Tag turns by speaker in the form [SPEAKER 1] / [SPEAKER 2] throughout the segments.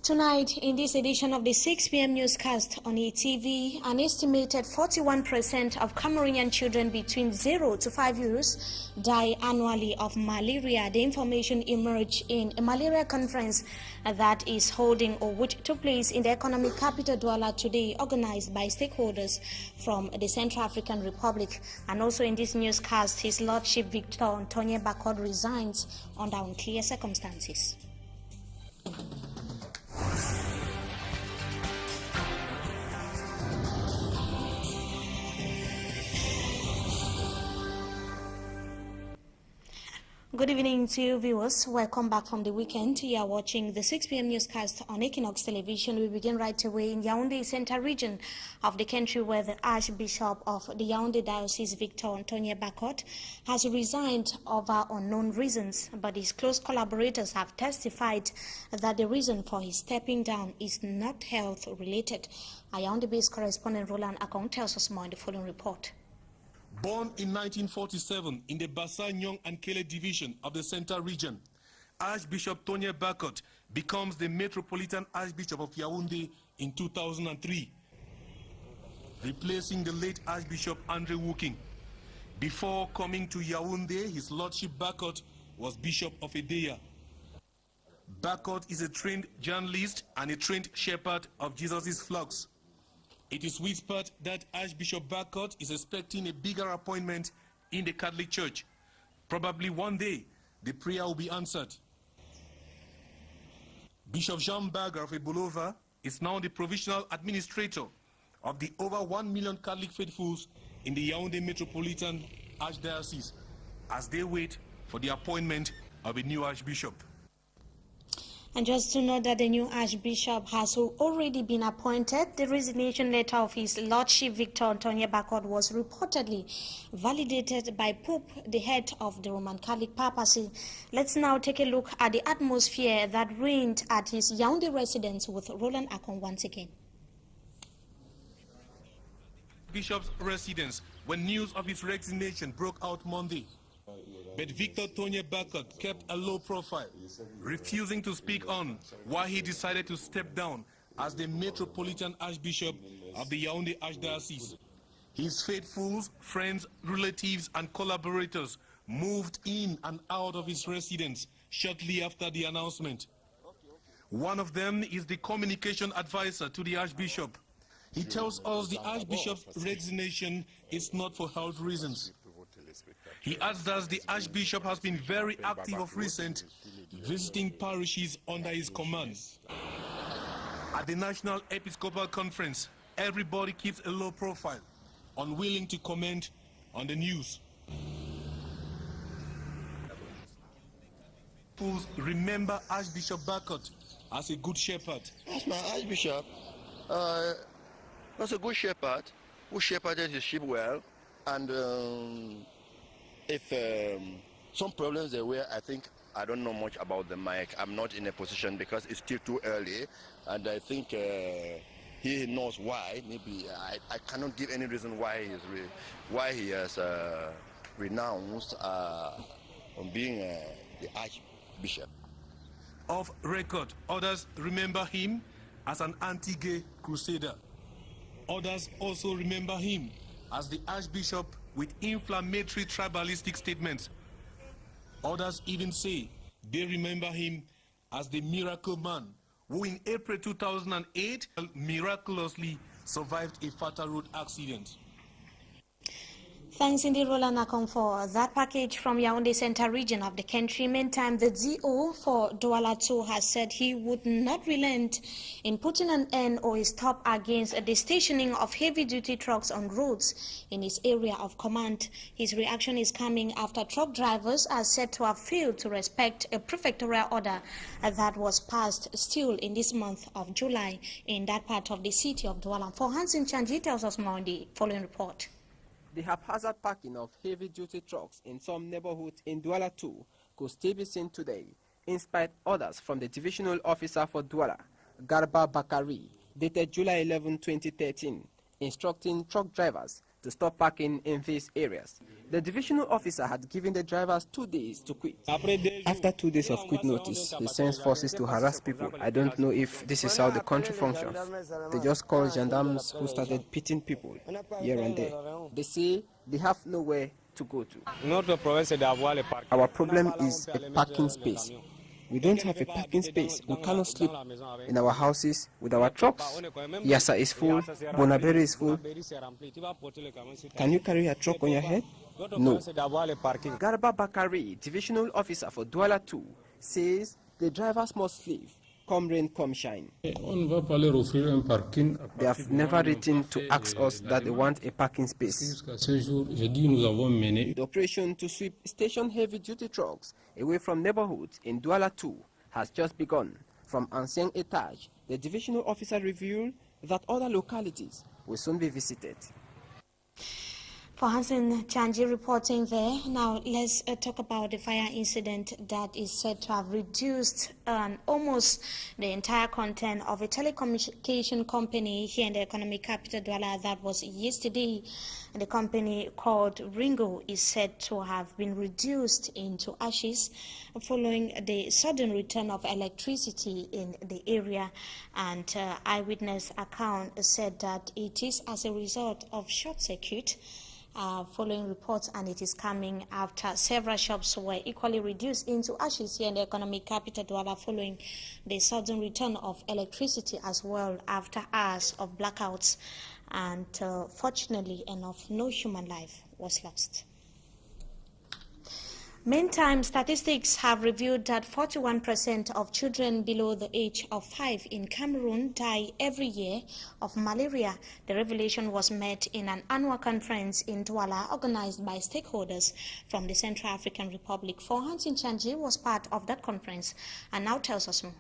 [SPEAKER 1] Tonight, in this edition of the 6 p.m. newscast on ETV, an estimated 41% of Cameroonian children between 0 to 5 years die annually of malaria. The information emerged in a malaria conference that is holding or which took place in the economic capital Douala today, organized by stakeholders from the Central African Republic. And also in this newscast, His Lordship Victor Antonye Bakod resigns under unclear circumstances. Good evening to you viewers. Welcome back from the weekend. You are watching the 6 p.m. newscast on Equinox Television. We begin right away in Yaoundé Central region of the country, where the Archbishop of the Yaoundé Diocese, Victor Antonye Bakod, has resigned over unknown reasons, but his close collaborators have testified that the reason for his stepping down is not health related. Our Yaoundé-based correspondent Roland Akong tells us more in the following report.
[SPEAKER 2] Born in 1947 in the Bassa Nyong and Kele division of the Central region, Archbishop Tonye Bakod becomes the Metropolitan Archbishop of Yaoundé in 2003, replacing the late Archbishop Andre Woking. Before coming to Yaoundé, His Lordship Bakod was Bishop of Edeya. Bakod is a trained journalist and a trained shepherd of Jesus' flocks. It is whispered that Archbishop Bakod is expecting a bigger appointment in the Catholic Church. Probably one day, the prayer will be answered. Bishop Jean Baga of Ebolova is now the provisional administrator of the over 1 million Catholic faithfuls in the Yaoundé Metropolitan Archdiocese as they wait for the appointment of a new Archbishop.
[SPEAKER 1] And just to note that the new Archbishop has already been appointed, the resignation letter of His Lordship Victor Antonye Bakod was reportedly validated by Pope, the head of the Roman Catholic papacy. Let's now take a look at the atmosphere that reigned at his Yaoundé residence with Roland Akon once again.
[SPEAKER 2] Bishop's residence when news of his resignation broke out Monday. But Victor Tonye Bakod kept a low profile, refusing to speak on why he decided to step down as the Metropolitan Archbishop of the Yaoundé Archdiocese. His faithfuls, friends, relatives, and collaborators moved in and out of his residence shortly after the announcement. One of them is the communication advisor to the Archbishop. He tells us the Archbishop's resignation is not for health reasons. He adds that the Archbishop has been very active of recent, visiting parishes under his command. At the National Episcopal Conference, everybody keeps a low profile, unwilling to comment on the news. Please remember Archbishop Bakod as a good shepherd.
[SPEAKER 3] That's my Archbishop. Was a good shepherd who shepherded his sheep well, and if some problems there were, I don't know much about the mic. I'm not in a position because it's still too early, and I think he knows why. Maybe I cannot give any reason why he has renounced on being the Archbishop.
[SPEAKER 2] Off record, others remember him as an anti-gay crusader. Others also remember him as the Archbishop with inflammatory tribalistic statements. Others even say they remember him as the miracle man who in April 2008 miraculously survived a fatal road accident.
[SPEAKER 1] Thanks indeed, Roland Akon, for that package from Yaoundé Central region of the country. Meantime, the DO for Douala 2 has said he would not relent in putting an end or a stop against the stationing of heavy-duty trucks on roads in his area of command. His reaction is coming after truck drivers are said to have failed to respect a prefectorial order that was passed still in this month of July in that part of the city of Douala. For Hansen Chanji tells us more in the following report.
[SPEAKER 4] The haphazard parking of heavy-duty trucks in some neighborhoods in Douala 2 could still be seen today, in spite orders from the divisional officer for Douala, Garba Bakari, dated July 11, 2013, instructing truck drivers to stop parking in these areas. The divisional officer had given the drivers 2 days to quit. After 2 days of quit notice, he sends forces to harass people. I don't know if this is how the country functions. They just call gendarmes who started pitting people here and there. They say they have nowhere to go to. Our problem is a parking space. We don't have a parking space. We cannot sleep in our houses with our trucks. Yassa is full, Bonaberi is full. Can you carry a truck on your head? No. Garba Bakari, divisional officer for Douala 2, says the drivers must leave, come rain, come shine. They have never written to ask us that they want a parking space. The operation to sweep station heavy-duty trucks away from neighborhoods in Douala 2 has just begun. From Ancien Etage, the divisional officer revealed that other localities will soon be visited.
[SPEAKER 1] For Hansen Chanji reporting there. Now let's talk about the fire incident that is said to have reduced almost the entire content of a telecommunication company here in the economic capital Douala. That was yesterday. The company called Ringo is said to have been reduced into ashes following the sudden return of electricity in the area, and eyewitness account said that it is as a result of short circuit. Following reports, and it is coming after several shops were equally reduced into ashes here in the economic capital Douala following the sudden return of electricity as well after hours of blackouts, and fortunately enough, no human life was lost. Meantime, statistics have revealed that 41% of children below the age of 5 in Cameroon die every year of malaria. The revelation was made in an annual conference in Douala organized by stakeholders from the Central African Republic. For Hansin Chanji was part of that conference and now tells us more.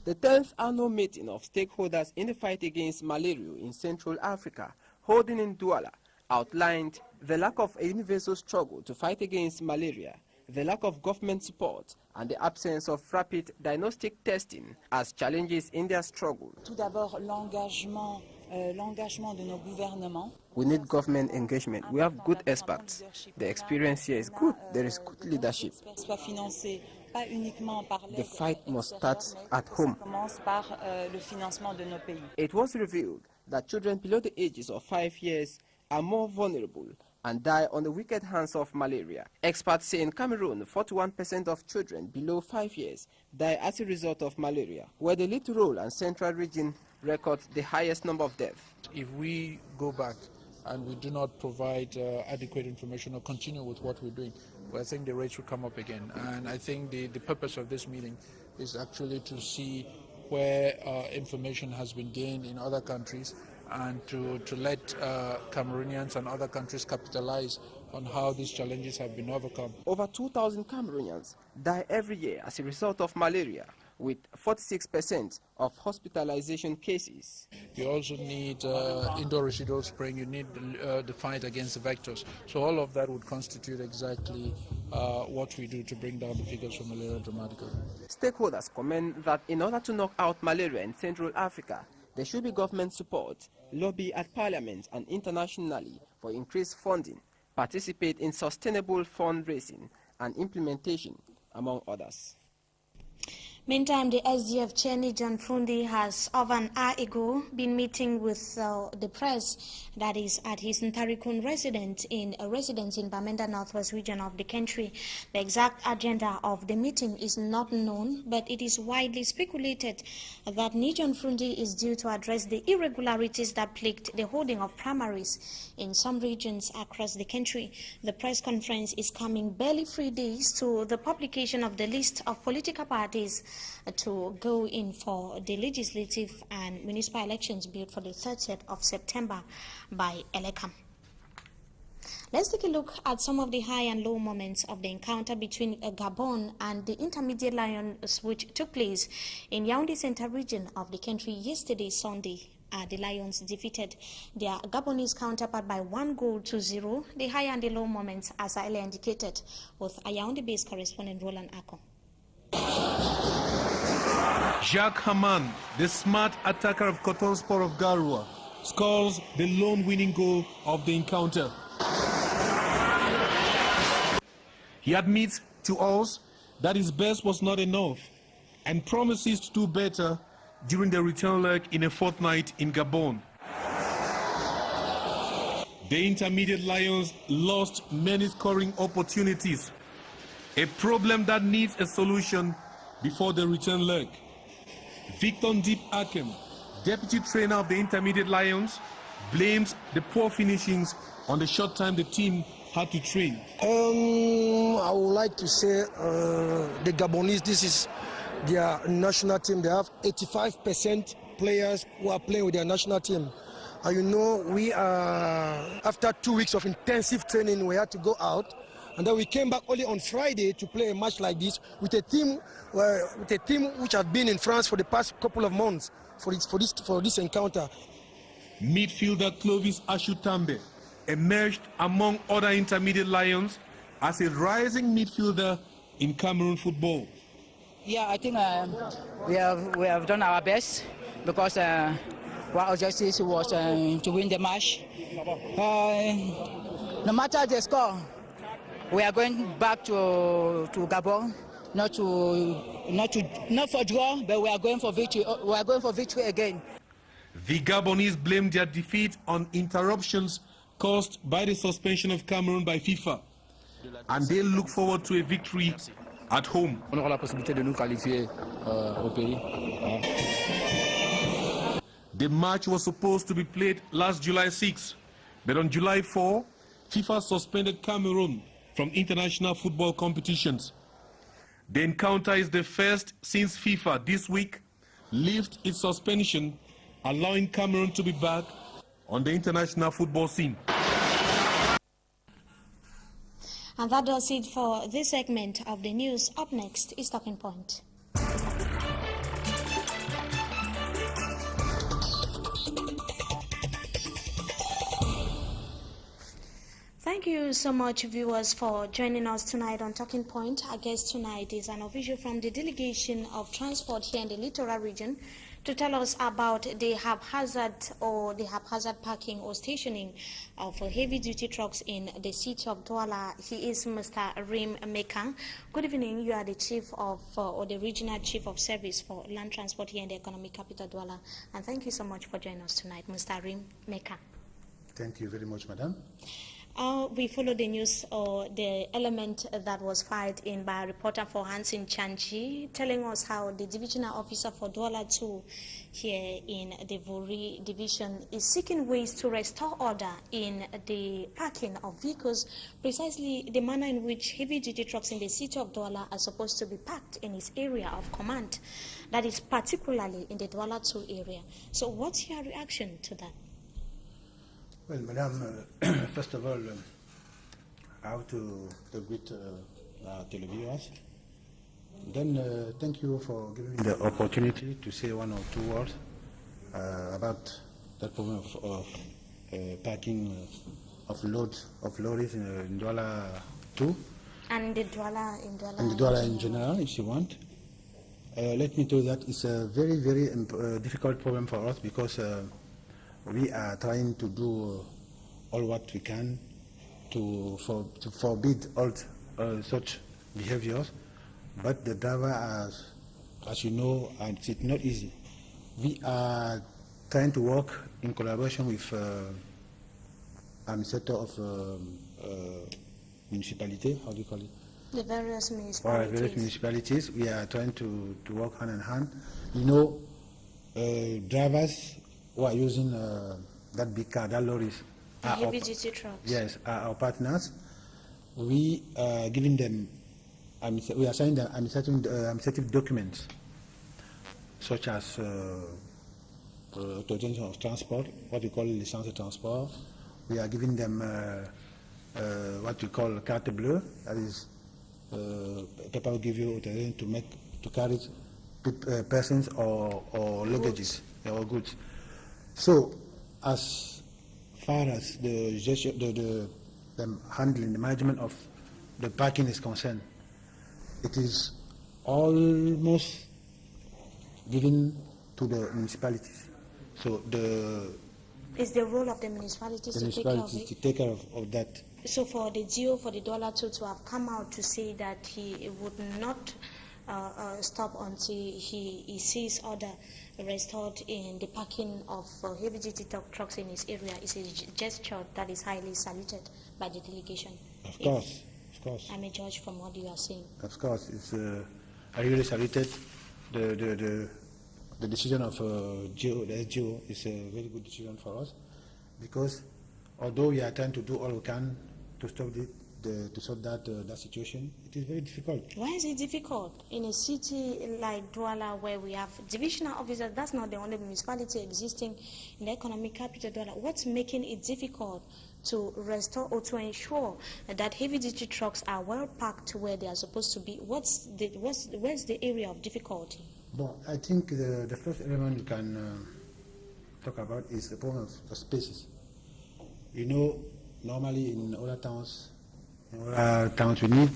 [SPEAKER 4] The 10th annual meeting of stakeholders in the fight against malaria in Central Africa, holding in Douala, outlined the lack of a universal struggle to fight against malaria, the lack of government support, and the absence of rapid diagnostic testing as challenges in their struggle.
[SPEAKER 5] Tout d'abord, l'engagement de nos gouvernements.
[SPEAKER 4] We need government engagement. We have good experts. The experience here is good. There is good leadership. The fight must start at home. It was revealed that children below the ages of 5 years are more vulnerable and die on the wicked hands of malaria. Experts say in Cameroon, 41% of children below 5 years die as a result of malaria, where the littoral and central region records the highest number of deaths.
[SPEAKER 6] If we go back and we do not provide adequate information or continue with what we're doing, well, I think the rates will come up again. And I think the purpose of this meeting is actually to see where information has been gained in other countries, and to let Cameroonians and other countries capitalize on how these challenges have been overcome.
[SPEAKER 4] Over 2,000 Cameroonians die every year as a result of malaria, with 46% of hospitalization cases.
[SPEAKER 6] You also need indoor residual spraying, you need the fight against the vectors. So all of that would constitute exactly what we do to bring down the figures for malaria dramatically.
[SPEAKER 4] Stakeholders comment that in order to knock out malaria in Central Africa, there should be government support, lobby at Parliament and internationally for increased funding, participate in sustainable fundraising and implementation, among others.
[SPEAKER 1] Meantime, the SDF chairman John Fundi has, over an hour ago, been meeting with the press, that is at his Ntarikun residence in Bamenda Northwest region of the country. The exact agenda of the meeting is not known, but it is widely speculated that John Fundi is due to address the irregularities that plagued the holding of primaries in some regions across the country. The press conference is coming barely 3 days to the publication of the list of political parties to go in for the legislative and municipal elections billed for the 30th of September by Elekam. Let's take a look at some of the high and low moments of the encounter between Gabon and the Intermediate Lions, which took place in Yaoundé Central region of the country yesterday, Sunday. The Lions defeated their Gabonese counterpart by 1-0. The high and the low moments, as I earlier indicated, with Yaoundé-based correspondent Roland Ako.
[SPEAKER 2] Jacques Haman, the smart attacker of Coton Sport of Garoua, scores the lone winning goal of the encounter. He admits to us that his best was not enough and promises to do better during the return leg in a fortnight in Gabon. The Intermediate Lions lost many scoring opportunities, a problem that needs a solution before the return leg. Victor Ndip Akem, deputy trainer of the Intermediate Lions, blames the poor finishings on the short time the team had to train.
[SPEAKER 7] I would like to say the Gabonese, this is their national team. They have 85% players who are playing with their national team. And you know, we are, after 2 weeks of intensive training, we had to go out. And then we came back only on Friday to play a match like this with a team which had been in France for the past couple of months for this encounter.
[SPEAKER 2] Midfielder Clovis Ashutambe emerged among other Intermediate Lions as a rising midfielder in Cameroon football.
[SPEAKER 8] Yeah, I think we have done our best because our objective was to win the match. No matter the score, we are going back to Gabon, not for draw, but we are going for victory. We are going for victory again.
[SPEAKER 2] The Gabonese blamed their defeat on interruptions caused by the suspension of Cameroon by FIFA, and they look forward to a victory at home.
[SPEAKER 6] On aura la possibilité de nous qualifier au pays.
[SPEAKER 2] The match was supposed to be played last July 6, but on July 4, FIFA suspended Cameroon from international football competitions. The encounter is the first since FIFA this week lifted its suspension, allowing Cameroon to be back on the international football scene.
[SPEAKER 1] And that does it for this segment of the news. Up next is Talking Point. Thank you so much, viewers, for joining us tonight on Talking Point. Our guest tonight is an official from the Delegation of Transport here in the Littoral region to tell us about the haphazard parking or stationing of heavy-duty trucks in the city of Douala. He is Mr. Rim Meka. Good evening. You are the chief of, or the regional chief of service for land transport here in the economic capital, Douala. And thank you so much for joining us tonight, Mr. Rim Meka.
[SPEAKER 9] Thank you very much, madam.
[SPEAKER 1] We follow the news or the element that was filed in by a reporter for Hansin Chanchi, telling us how the divisional officer for Douala 2 here in the Vuri division is seeking ways to restore order in the parking of vehicles, precisely the manner in which heavy-duty trucks in the city of Douala are supposed to be parked in its area of command, that is particularly in the Douala 2 area. So what's your reaction to that?
[SPEAKER 9] Well, madam, first of all, I have to greet our televiewers. Then thank you for giving me the opportunity to say one or two words about that problem of parking of lorries in Douala 2.
[SPEAKER 1] And the Douala in Douala.
[SPEAKER 9] And the Douala in general, if you want. Let me tell you that it's a very, very difficult problem for us because we are trying to do all what we can to forbid all such behaviors, but the driver, as you know, and it's not easy. We are trying to work in collaboration with administrator of municipality, how do you call it?
[SPEAKER 1] The various municipalities.
[SPEAKER 9] Various municipalities. We are trying to work hand in hand. You know, drivers who are using that big car, that lorries,
[SPEAKER 1] heavy-duty trucks.
[SPEAKER 9] Yes, are our partners. We are giving them, we are signing them administrative documents, such as authorization of transport, what we call licence de transport. We are giving them what we call carte bleue, that is, paper will give you authorization to carry persons or luggages or goods. So, as far as the handling, the management of the parking is concerned, it is almost given to the municipalities. So the
[SPEAKER 1] It's the role of the municipalities to take care of it.
[SPEAKER 9] To take care of that.
[SPEAKER 1] So for the GO, for the Douala-2 to have come out to say that he would not stop until he sees order restored in the parking of heavy-duty trucks in his area is a gesture that is highly saluted by the delegation.
[SPEAKER 9] Of course.
[SPEAKER 1] I may judge from what you are saying.
[SPEAKER 9] Of course, it's I really saluted the decision of GO. The SGO is a very good decision for us, because although we are trying to do all we can to stop to sort that situation, it is very difficult.
[SPEAKER 1] Why is it difficult? In a city like Douala, where we have divisional officers, that's not the only municipality existing in the economic capital, Douala. What's making it difficult to restore or to ensure that heavy-duty trucks are well parked where they are supposed to be? Where's the area of difficulty?
[SPEAKER 9] Well, I think the first element we can talk about is the problem of spaces. You know, normally in other towns, we need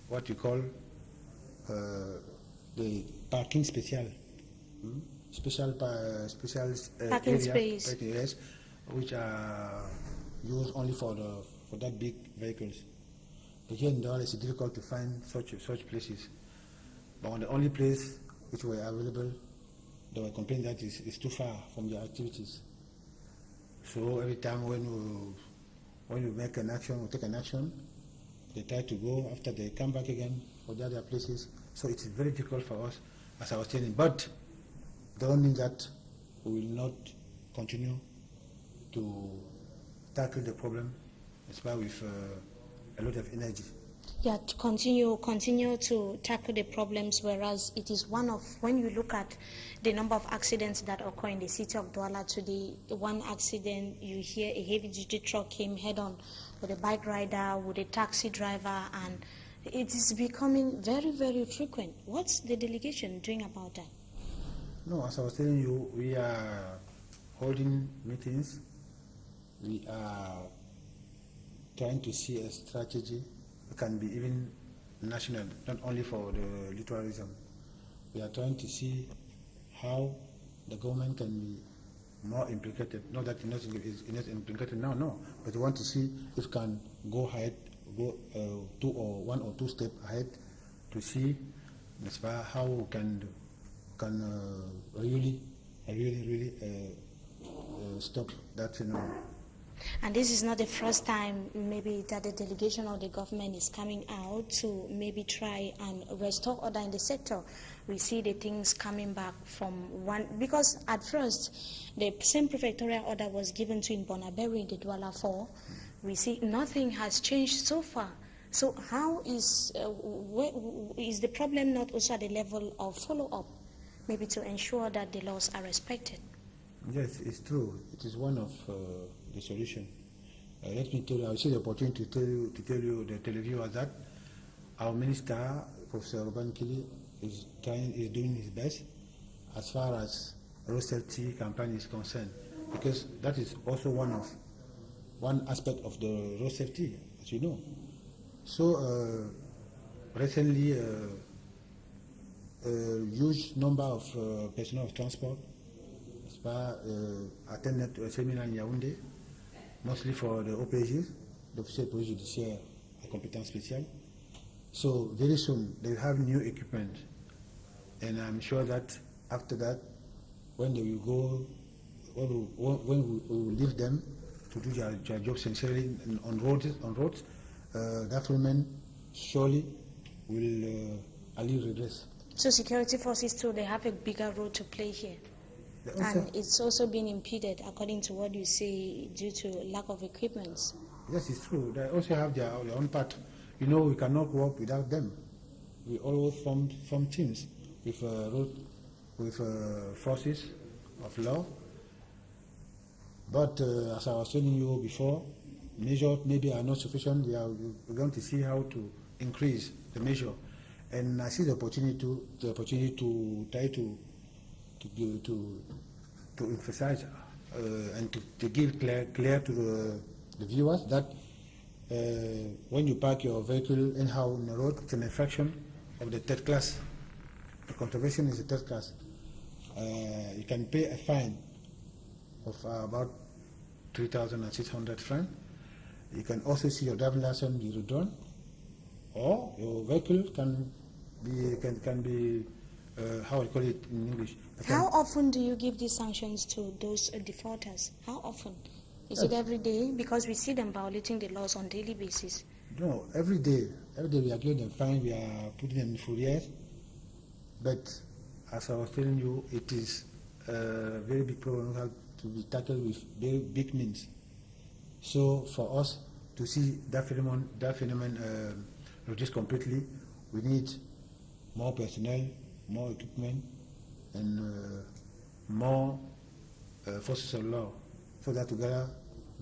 [SPEAKER 9] what you call the parking special,
[SPEAKER 1] parking
[SPEAKER 9] area,
[SPEAKER 1] space,
[SPEAKER 9] areas, which are used only for that big vehicles. But here in Douala, it's difficult to find such places. But the only place which were available, they were complaining that it's too far from their activities. So every time when we make an action, we take an action, they try to go, after they come back again for the other places. So it's very difficult for us, as I was telling. But don't mean that we will not continue to tackle the problem, especially with a lot of energy.
[SPEAKER 1] Yeah, to continue to tackle the problems, whereas it is one of, when you look at the number of accidents that occur in the city of Douala today, one accident, you hear a heavy-duty truck came head-on with a bike rider, with a taxi driver, and it is becoming very, very frequent. What's the delegation doing about that?
[SPEAKER 9] No, as I was telling you, we are holding meetings. We are trying to see a strategy. It can be even national, not only for the littoralism. We are trying to see how the government can be more implicated. Not that it is not implicated now, no. But we want to see if we can go ahead, one or two steps ahead to see how we can really stop that phenomenon.
[SPEAKER 1] And this is not the first time maybe that the delegation or the government is coming out to maybe try and restore order in the sector. We see the things coming back from one, because at first the same prefectorial order was given to in Bonaberi, the Douala 4. We see nothing has changed so far. So how is the problem not also at the level of follow-up, maybe to ensure that the laws are respected?
[SPEAKER 9] Yes, it's true. It is one of the solution. Let me tell you, I see the opportunity to tell you, the televiewers, that our minister, Professor Robert Nkili, is doing his best as far as road safety campaign is concerned, because that is also one aspect of the road safety, as you know. So recently, a huge number of personnel of transport attended a seminar in Yaoundé, mostly for the OPJ, the Officier de Police Judiciaire à compétence spéciale. So very soon they will have new equipment, and I'm sure that after that, when they will go, when we will leave them to do their job sincerely on roads, that women surely will alleviate regress.
[SPEAKER 1] So security forces too, they have a bigger role to play here. And it's also been impeded, according to what you say, due to lack of equipment.
[SPEAKER 9] Yes, it's true. They also have their own part. You know, we cannot work without them. We always form teams with forces of law. But as I was telling you before, measures maybe are not sufficient. We're going to see how to increase the measure. And I see the opportunity to try to emphasize and to give clear to the viewers that when you park your vehicle anyhow on the road, it's an infraction of the third class. The contravention is the third class. You can pay a fine of about 3,600 francs. You can also see your driving license be withdrawn, or your vehicle can be how I call it in English.
[SPEAKER 1] How often do you give these sanctions to those defaulters? How often? Is it every day? Because we see them violating the laws on a daily basis.
[SPEAKER 9] No, every day. Every day we are giving them fine, we are putting them in fouriers. But as I was telling you, it is a very big problem that to be tackled with very big means. So for us to see that phenomenon reduced completely, we need more personnel, more equipment, and more forces of law, so that together,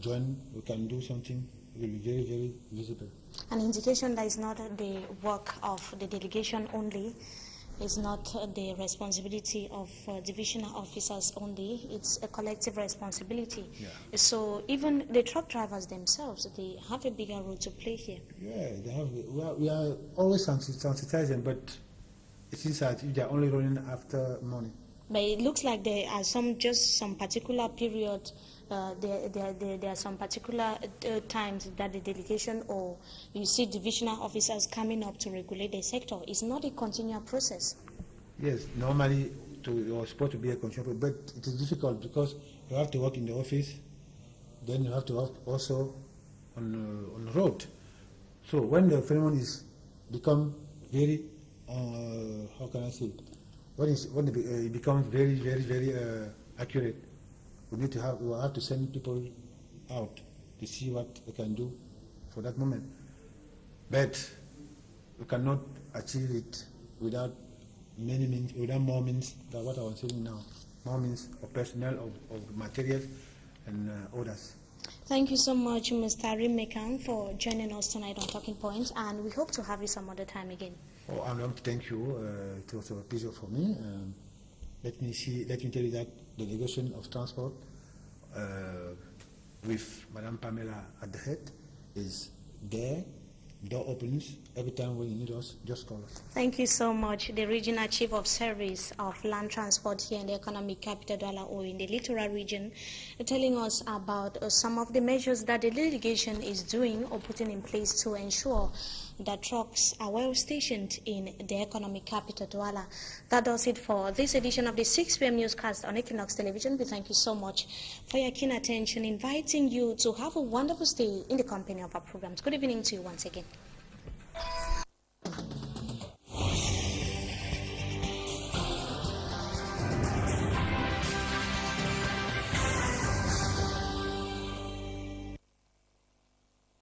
[SPEAKER 9] join, we can do something will be very, very visible.
[SPEAKER 1] An indication that is not the work of the delegation only, it's not the responsibility of divisional officers only, it's a collective responsibility.
[SPEAKER 9] Yeah.
[SPEAKER 1] So even the truck drivers themselves, they have a bigger role to play here.
[SPEAKER 9] Yeah, they have. We are always sensitizing, but it seems that if they are only running after money.
[SPEAKER 1] But it looks like there are some particular period, there are some particular times that the delegation or you see divisional officers coming up to regulate the sector. It's not a continual process.
[SPEAKER 9] Yes, normally you're supposed to be a control, but it is difficult because you have to work in the office, then you have to work also on the road. So when the phenomenon is become very, how can I say, when it becomes very, very, very accurate, we will have to send people out to see what they can do for that moment. But we cannot achieve it without many means, without more means than what I was saying now. More means of personnel, of materials, and others.
[SPEAKER 1] Thank you so much, Mr. Arim Mekan, for joining us tonight on Talking Points, and we hope to have you some other time again.
[SPEAKER 9] Oh, I want to thank you. It was a pleasure for me. Let me tell you that the delegation of transport with Madame Pamela at the head is there. Door opens every time when you need us. Just call us.
[SPEAKER 1] Thank you so much, the Regional Chief of Service of Land Transport here in the economic capital Douala or in the littoral region, telling us about some of the measures that the delegation is doing or putting in place to ensure that trucks are well stationed in the economic capital Douala. That does it for this edition of the 6 p.m. newscast on Equinox Television. We thank you so much for your keen attention, inviting you to have a wonderful stay in the company of our programs. Good evening to you once again.